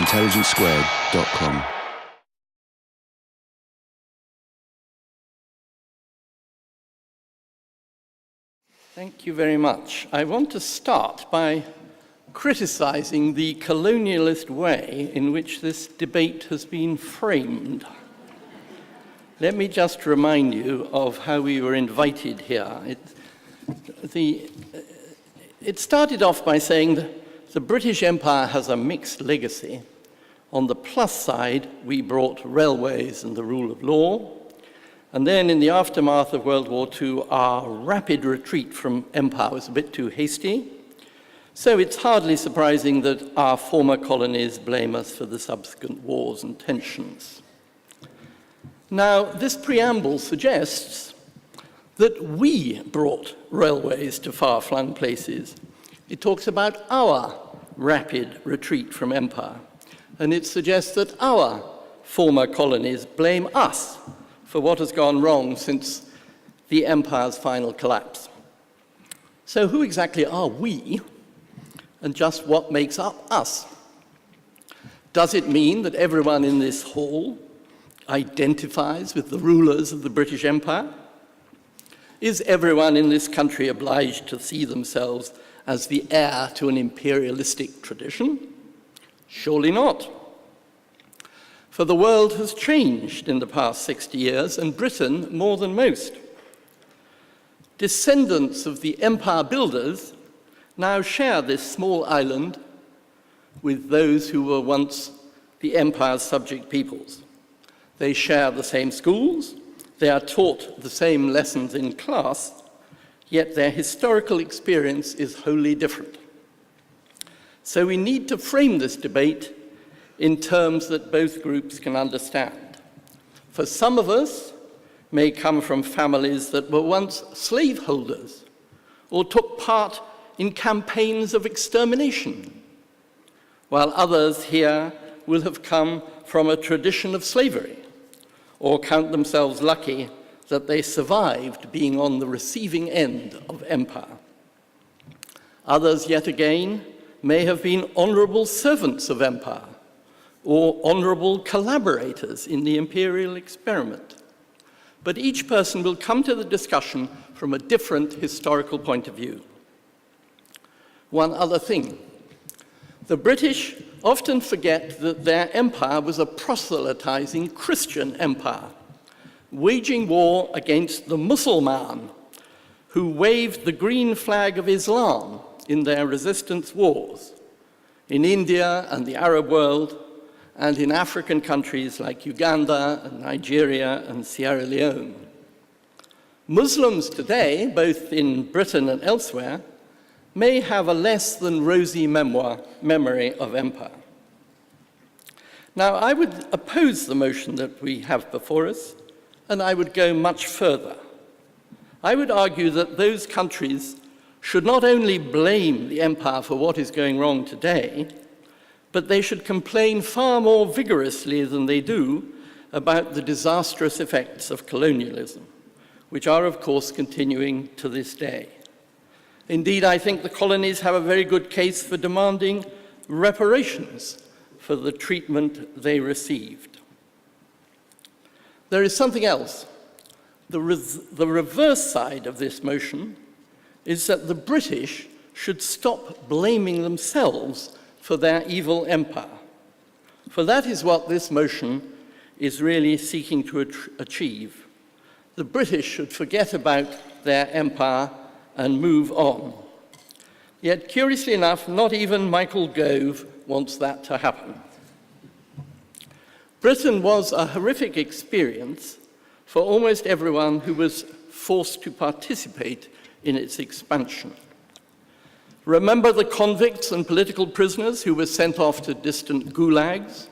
intelligencesquared.com. Thank you very much. I want to start by criticizing the colonialist way in which this debate has been framed. Let me just remind you of how we were invited here. It started off by saying that the British Empire has a mixed legacy. On the plus side, we brought railways and the rule of law. And then in the aftermath of World War II, our rapid retreat from empire was a bit too hasty. So it's hardly surprising that our former colonies blame us for the subsequent wars and tensions. Now, this preamble suggests that we brought railways to far-flung places. It talks about our rapid retreat from empire. And it suggests that our former colonies blame us for what has gone wrong since the empire's final collapse. So who exactly are we, and just what makes up us? Does it mean that everyone in this hall identifies with the rulers of the British Empire? Is everyone in this country obliged to see themselves as the heir to an imperialistic tradition? Surely not. For the world has changed in the past 60 years, and Britain more than most. Descendants of the empire builders now share this small island with those who were once the empire's subject peoples. They share the same schools, they are taught the same lessons in class, yet their historical experience is wholly different. So we need to frame this debate in terms that both groups can understand. For some of us may come from families that were once slaveholders or took part in campaigns of extermination, while others here will have come from a tradition of slavery or count themselves lucky that they survived being on the receiving end of empire. Others, yet again, may have been honorable servants of empire or honorable collaborators in the imperial experiment. But each person will come to the discussion from a different historical point of view. One other thing. The British often forget that their empire was a proselytizing Christian empire, waging war against the Mussulman, who waved the green flag of Islam in their resistance wars in India and the Arab world, and in African countries like Uganda and Nigeria and Sierra Leone. Muslims today, both in Britain and elsewhere, may have a less than rosy memory of empire. Now, I would oppose the motion that we have before us, and I would go much further. I would argue that those countries should not only blame the empire for what is going wrong today, but they should complain far more vigorously than they do about the disastrous effects of colonialism, which are, of course, continuing to this day. Indeed, I think the colonies have a very good case for demanding reparations for the treatment they received. There is something else. The reverse side of this motion is that the British should stop blaming themselves for their evil empire. For that is what this motion is really seeking to achieve. The British should forget about their empire and move on. Yet, curiously enough, not even Michael Gove wants that to happen. Britain was a horrific experience for almost everyone who was forced to participate in its expansion. Remember the convicts and political prisoners who were sent off to distant gulags?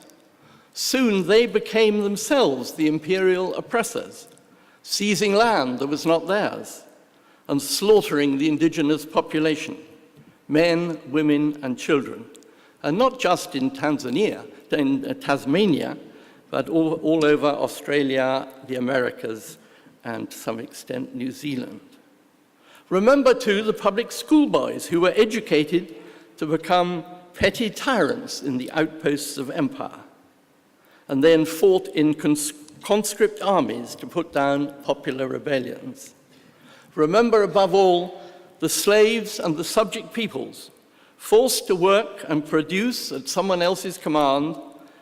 Soon they became themselves the imperial oppressors, seizing land that was not theirs, and slaughtering the indigenous population, men, women, and children. And not just in Tasmania, but all over Australia, the Americas, and to some extent New Zealand. Remember, too, the public schoolboys who were educated to become petty tyrants in the outposts of empire, and then fought in conscript armies to put down popular rebellions. Remember, above all, the slaves and the subject peoples, forced to work and produce at someone else's command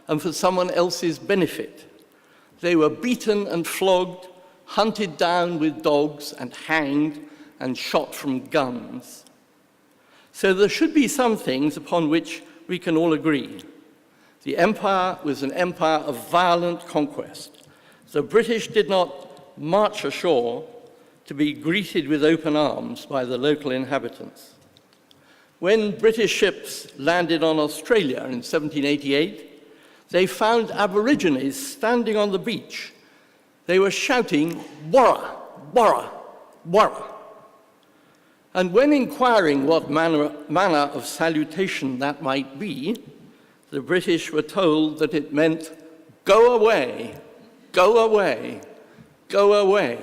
and for someone else's benefit. They were beaten and flogged, hunted down with dogs and hanged and shot from guns. So there should be some things upon which we can all agree. The empire was an empire of violent conquest. The British did not march ashore to be greeted with open arms by the local inhabitants. When British ships landed on Australia in 1788, they found Aborigines standing on the beach. They were shouting, "Warra, warra, warra." And when inquiring what manner of salutation that might be, the British were told that it meant, "Go away, go away, go away."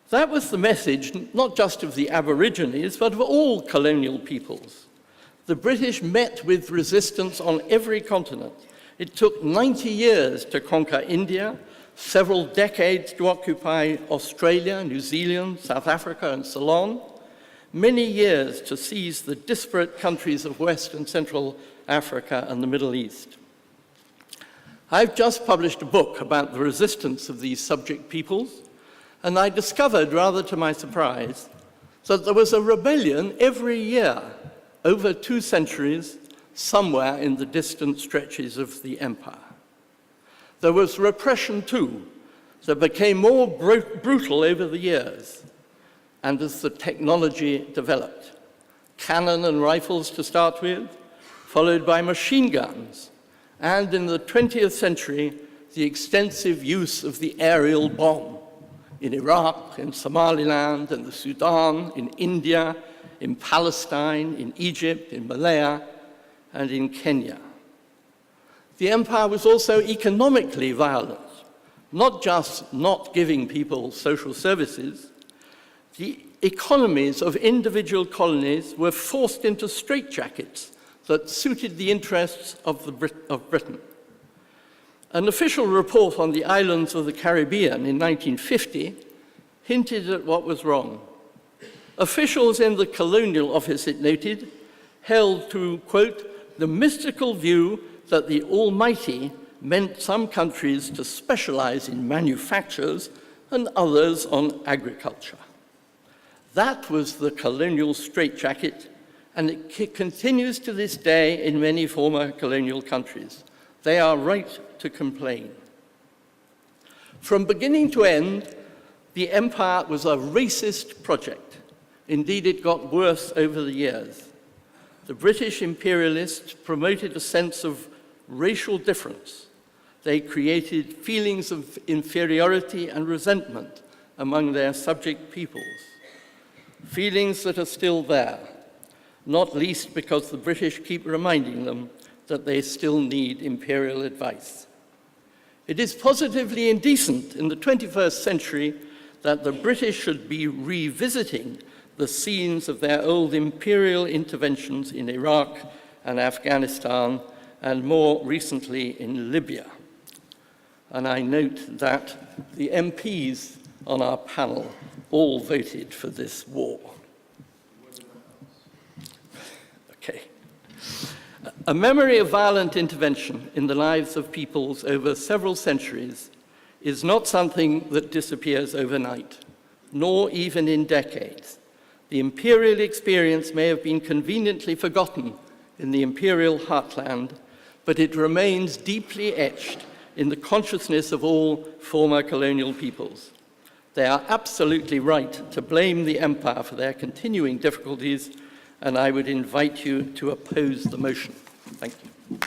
That was the message not just of the Aborigines, but of all colonial peoples. The British met with resistance on every continent. It took 90 years to conquer India, several decades to occupy Australia, New Zealand, South Africa, and Ceylon, many years to seize the disparate countries of West and Central Africa and the Middle East. I've just published a book about the resistance of these subject peoples, and I discovered, rather to my surprise, that there was a rebellion every year, over 2 centuries, somewhere in the distant stretches of the empire. There was repression too, that became more brutal over the years, and as the technology developed. Cannon and rifles to start with, followed by machine guns, and in the 20th century, the extensive use of the aerial bomb in Iraq, in Somaliland, in the Sudan, in India, in Palestine, in Egypt, in Malaya, and in Kenya. The empire was also economically violent, not just not giving people social services. The economies of individual colonies were forced into straitjackets that suited the interests of Britain. An official report on the islands of the Caribbean in 1950 hinted at what was wrong. Officials in the colonial office, it noted, held to, quote, the mystical view that the Almighty meant some countries to specialize in manufactures and others on agriculture. That was the colonial straitjacket, and it continues to this day in many former colonial countries. They are right to complain. From beginning to end, the empire was a racist project. Indeed, it got worse over the years. The British imperialists promoted a sense of racial difference. They created feelings of inferiority and resentment among their subject peoples, feelings that are still there, not least because the British keep reminding them that they still need imperial advice. It is positively indecent in the 21st century that the British should be revisiting the scenes of their old imperial interventions in Iraq and Afghanistan, and more recently in Libya. And I note that the MPs on our panel all voted for this war. Okay. A memory of violent intervention in the lives of peoples over several centuries is not something that disappears overnight, nor even in decades. The imperial experience may have been conveniently forgotten in the imperial heartland, but it remains deeply etched in the consciousness of all former colonial peoples. They are absolutely right to blame the empire for their continuing difficulties, and I would invite you to oppose the motion. Thank you.